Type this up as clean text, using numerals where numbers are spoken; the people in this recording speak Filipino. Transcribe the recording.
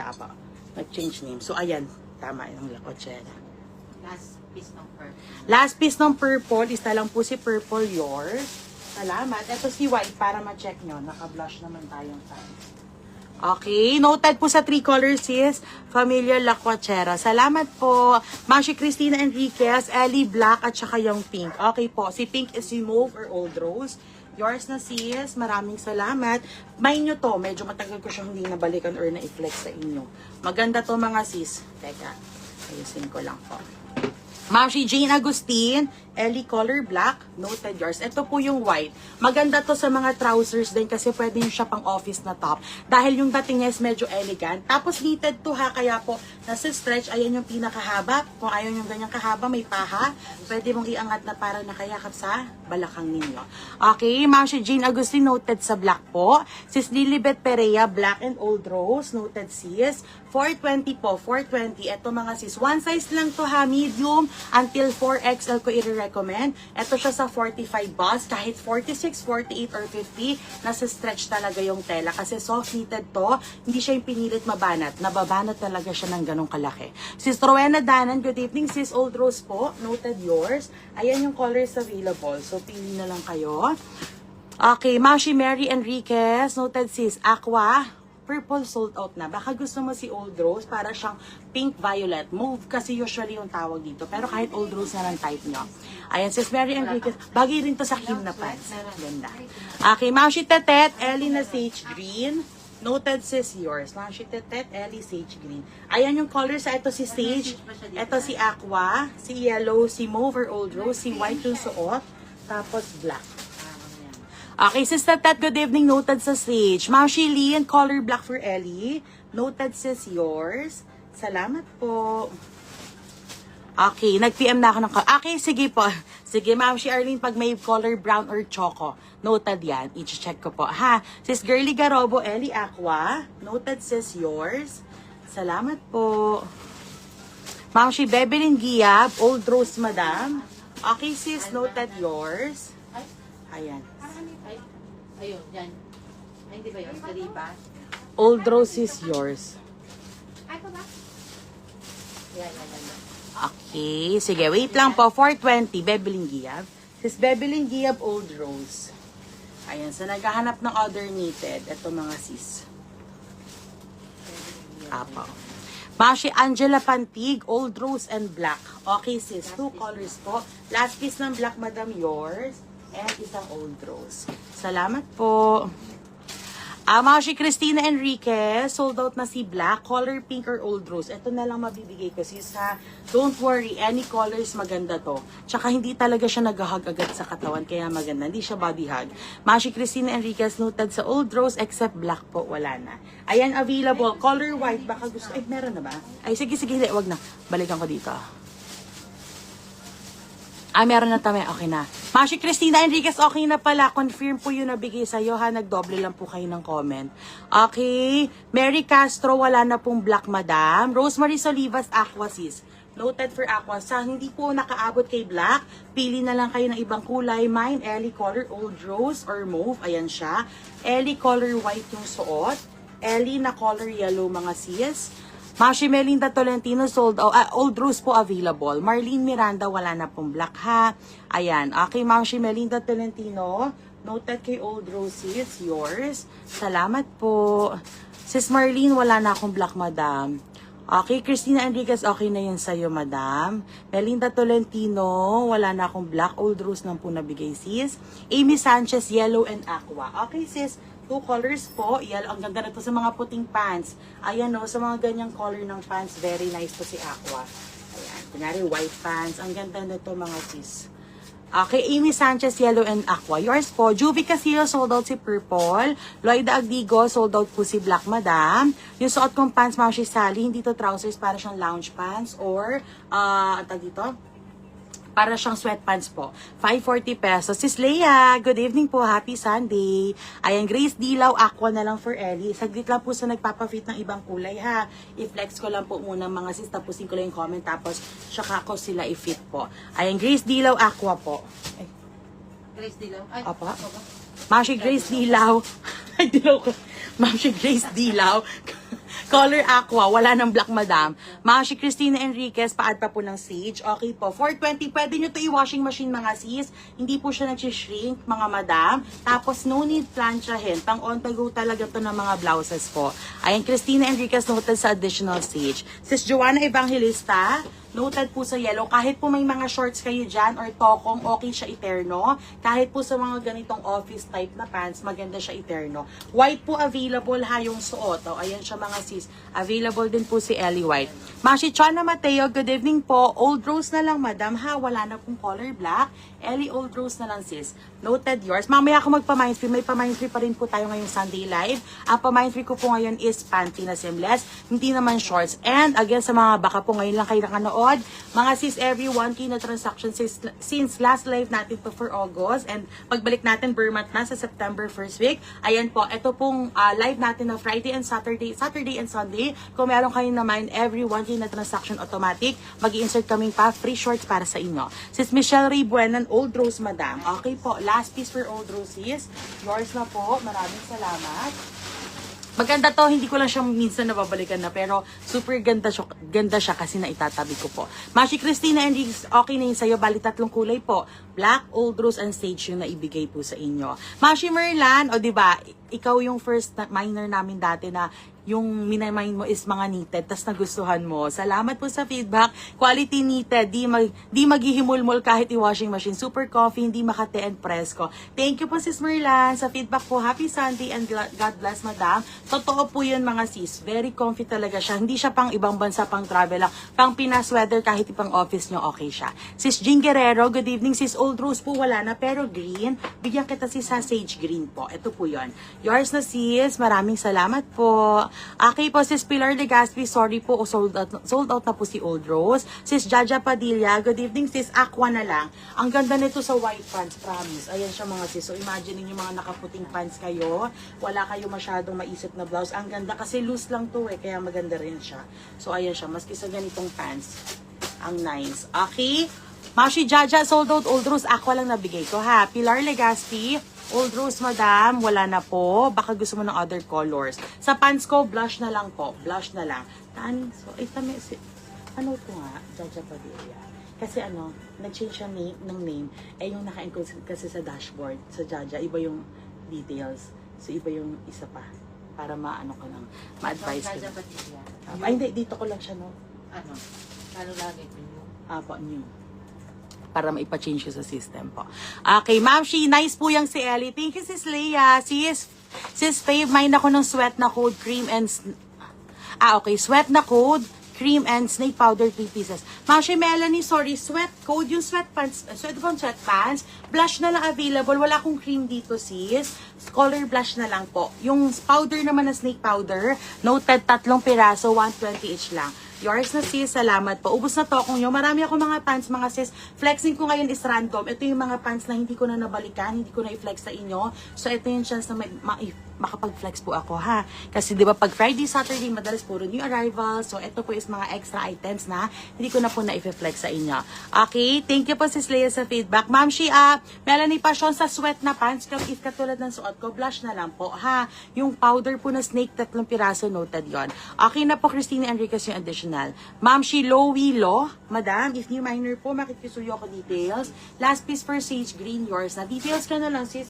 Apa. Nag-change name. So, ayan. Tama yung La Cochera. Last piece ng purple. Last piece ng purple. Isa lang po si purple yours. Salamat. Ito si white para ma-check nyo. Naka-blush naman tayong pants. Okay. Noted po sa 3 colors sis. Familiar La Cochera. Salamat po. Mashi Cristina Enriquez, Ellie Black, at saka yung pink. Okay po. Si pink is si Mauve or Old Rose. Yours na sis. Maraming salamat. May nyo to. Medyo matagal ko siyang hindi nabalikan or na-flex sa inyo. Maganda to mga sis. Teka. Ayusin ko lang po. Mashi Jane Agustin, Ellie Color Black, noted yours. Ito po yung white. Maganda to sa mga trousers din kasi pwede nyo siya pang office na top. Dahil yung dating niya is medyo elegant. Tapos knitted to ha, kaya po nasa stretch, ayan yung pinakahaba. Kung ayaw yung ganyang kahaba, may paha. Pwede mong iangat na para nakayakap sa balakang ninyo. Okay, Mashi Jane Agustin, noted sa black po. Sis Lilibet Perea, Black and Old Rose, noted sis. 420 po, 420. Ito mga sis, one size lang to ha, medium until 4XL ko i-recommend. Ito siya sa 45 bust, kahit 46, 48, or 50, nasa stretch talaga yung tela. Kasi soft knitted to, hindi siya yung pinilit mabanat. Nababanat talaga siya ng ganong kalaki. Sis Rowena Danan, good evening sis, Old Rose po, noted yours. Ayan yung colors available, so pili na lang kayo. Okay, Mashi Mary Enriquez, noted sis, Aqua, purple sold out na. Baka gusto mo si Old Rose para siyang pink violet. Mauve kasi usually yung tawag dito. Pero kahit Old Rose na lang type nyo. Ayan, sis Mary Enriquez. Bagay rin to sa Kim na pants. Ganda. Okay, Mashi Tetet, Ellie na sage green. Noted sis yours. Mashi Tetet, Ellie sage green. Ayan yung colors. Ito si sage. Ito si aqua. Si yellow. Si mauve or Old Rose. Si white yung suot. Tapos black. Okay, Sister Tet, good evening. Noted sa sage. Ma'am Shilly and color black for Ellie. Noted sis yours. Salamat po. Okay, nag-PM na ako ng... Okay, sige po. Sige, Ma'am Shi Arlene, pag may color brown or choco, noted yan. I-check ko po. Ha, Sis Girly Garobo, Ellie Aqua. Noted sis yours. Salamat po. Ma'am Shi Bebelin Giab, Old Rose Madam. Okay, sis, noted yours. Ayan. Ayun, yan. Ay, hindi ba yun? Sa riba? Old Rose is yours. Ay, pa ba? Yan. Okay, sige, wait lang po. 420, Bebelin Giab. Sis Bebelin Giab, Old Rose. Ayan, sa naghahanap ng other knitted, ito mga sis. Apo. Mashi Angela Pantig, Old Rose and Black. Okay sis, 2 colors po. Last piece ng black, madam, yours. And isang Old Rose. Salamat po. Mashi Cristina Enriquez, sold out na si Black, color pink or Old Rose. Ito na lang mabibigay ko sis ha. Don't worry, any colors maganda to. Tsaka hindi talaga siya naghahag agad sa katawan, kaya maganda. Hindi siya body hug. Mashi Cristina Enriquez, noted sa Old Rose, except Black po, wala na. Ayan, available. Color white, baka gusto. Ay, meron na ba? Ay, sige, hindi. Wag na. Balikan ko dito. Meron na tama. Okay na. Mashi Cristina Enriquez, okay na pala. Confirm po yung nabigay sa'yo ha. Nagdoble lang po kayo ng comment. Okay. Mary Castro, wala na pong black, madam. Rosemary Solivas, Aqua sis. Noted for Aqua. Sa hindi po nakaabot kay black, pili na lang kayo ng ibang kulay. Mine, Ellie color Old Rose or Mauve. Ayan siya. Ellie color white yung suot. Ellie na color yellow mga sis. Mashi Melinda Tolentino, sold out. Old Rose po available. Marlene Miranda, wala na pong black ha. Ayan. Okay, Mashi Melinda Tolentino. Noted kay Old Rose is yours. Salamat po. Sis Marlene, wala na akong black, madam. Okay, Christina Enriquez, okay na yun sa'yo, madam. Melinda Tolentino, wala na akong black. Old Rose nang po nabigay, sis. Amy Sanchez, yellow and aqua. Okay, sis. 2 colors po. Yellow. Ang ganda na to sa mga puting pants. Ayan o, sa mga ganyang color ng pants, very nice to si Aqua. Ayan. Kunyari, white pants. Ang ganda na to mga sis. Okay, Amy Sanchez, yellow and aqua. Yours po. Juvie Casillo, sold out si purple. Loida Agdigo, sold out po si black, madam. Yung suot kong pants, Mashi Sally, hindi to trousers, para siyang lounge pants or, dito? Para siyang sweatpants po. 540 pesos. Sis Leia, good evening po. Happy Sunday. Ayan, Grace Dilaw, aqua na lang for Ellie. Saglit lang po sa nagpapafit ng ibang kulay ha. I-flex ko lang po muna mga sis. Tapusin ko lang yung comment. Tapos, saka ko sila i-fit po. Ayan, Grace Dilaw, aqua po. Ay. Grace Dilaw. Ay, apa? Mashi Grace Dilaw. Ay, dilaw ko. Mashi Grace Dilaw. Color aqua, wala ng black, madam. Mga si Christina Enriquez, pa-add pa po ng sage. Okay po, 420, pwede nyo to i-washing machine mga sis. Hindi po siya nag-shrink, mga madam. Tapos, no need planchahin. Pang on the go talaga to ng mga blouses po. Ayan, Christina Enriquez, noted sa additional sage. Sis Joanna Evangelista, noted po sa yellow. Kahit po may mga shorts kayo dyan or tokong, okay siya iterno. Kahit po sa mga ganitong office type na pants, maganda siya iterno. White po available ha yung suot. O, ayan siya mga sis. Available din po si Ellie White. Mashi Chana Mateo, good evening po. Old Rose na lang, madam ha. Wala na pong color black. Ellie Old Rose na lang sis. Noted yours. Mamaya ako magpa-mind free. May pa-mind free pa rin po tayo ngayong Sunday live. Ang pa-mind free ko po ngayon is panty na seamless. Hindi naman shorts. And again, sa mga baka po ngayon lang kayo nakanood, mga sis, everyone, na transaction since last live natin to for August. And pagbalik natin per month na sa September first week. Ayan po, ito pong live natin na Friday and Saturday and Sunday. Kung meron kayo naman, everyone, na transaction automatic, mag-i-insert kaming pa free shorts para sa inyo. Sis Michelle Ray Buenan, Old Rose, madam. Okay po, last piece for Old Rose is yours na po. Maraming salamat. Maganda to, hindi ko lang siya minsan nababalikan na, pero super ganda siya kasi naitatabi ko po. Mashi Christina Enriquez, okay na yun sa'yo, bali 3 kulay po. Black, Old Rose, and Sage yung naibigay po sa inyo. Mashi Merlan, o diba, ikaw yung first minor namin dati na yung minamind mo is mga knitted, tas nagustuhan mo. Salamat po sa feedback. Quality knitted, di maghihimulmol kahit i-washing machine. Super coffee, hindi makate and presko. Thank you po sis Merlan sa feedback po. Happy Sunday and God bless, madam. Totoo po yun mga sis. Very comfy talaga siya. Hindi siya pang ibang bansa, pang travel lang. Pang Pinas weather, kahit ipang office nyo, okay siya. Sis Jean Guerrero, good evening. Sis Old Rose po, wala na, pero green. Bigyan kita sis sa sage green po. Ito po yun. Yours na sis. Maraming salamat po. Okay po, sis Pilar Legaspi, sorry po, sold out na po si Old Rose. Sis Jaja Padilla, good evening sis, aqua na lang. Ang ganda nito sa white pants, promise. Ayan siya mga sis. So imagine niyo mga nakaputing pants kayo, wala kayo masyadong maisip na blouse. Ang ganda kasi loose lang to kaya maganda rin siya. So ayan siya, maski sa ganitong pants, ang nice. Okay? Mashi Jaja, sold out Old Rose, aqua lang nabigay ko ha. Pilar Legaspi, Old Rose, madam, wala na po. Baka gusto mo ng other colors. Sa pants ko, blush na lang po. Blush na lang. So, ano to nga? Jaja Padilla. Kasi nag-change siya ng name. Yung naka-encode kasi sa dashboard, sa Jaja, iba yung details. So, iba yung isa pa. Para maano ko lang. Ma-advise ko. Jaja Padilla. Ay, hindi. Dito ko lang siya, no? Paano lagi ko? Po, new. Para maipa-change ko sa system po. Okay, ma'am, nice po yung si Ellie. Thank you, sis Leia. Sis Fave, mind ako ng sweat na code, cream and... okay, sweat na code, cream and snake powder 3 pieces. Ma'am, Melanie, sorry, sweat code, yung sweatpants, blush na lang available. Wala akong cream dito, sis. Color blush na lang po. Yung powder naman na snake powder, noted 3 piraso, 120 each lang. Yours na sis, salamat po. Ubus na to kung yun. Marami ako mga pants, mga sis. Flexing ko ngayon is random. Ito yung mga pants na hindi ko na nabalikan, hindi ko na i-flex sa inyo. So, ito yung chance na makapag-flex po ako, ha? Kasi, di ba, pag Friday, Saturday, madalas puro new arrival. So, ito po is mga extra items na hindi ko na po na i-flex sa inyo. Okay? Thank you po, sis Leia, sa feedback. Ma'am, Melanie Passion, sa sweat na pants, if katulad ng suot ko, blush na lang po, ha? Yung powder po na snake, 3 piraso, noted yon. Okay na po, Christina Enriquez, yung additional. Ma'am, Lowy Lo, madam, if new minor po, makikisuyo ko details. Last piece for sage green, yours na. Details ka na lang, sis.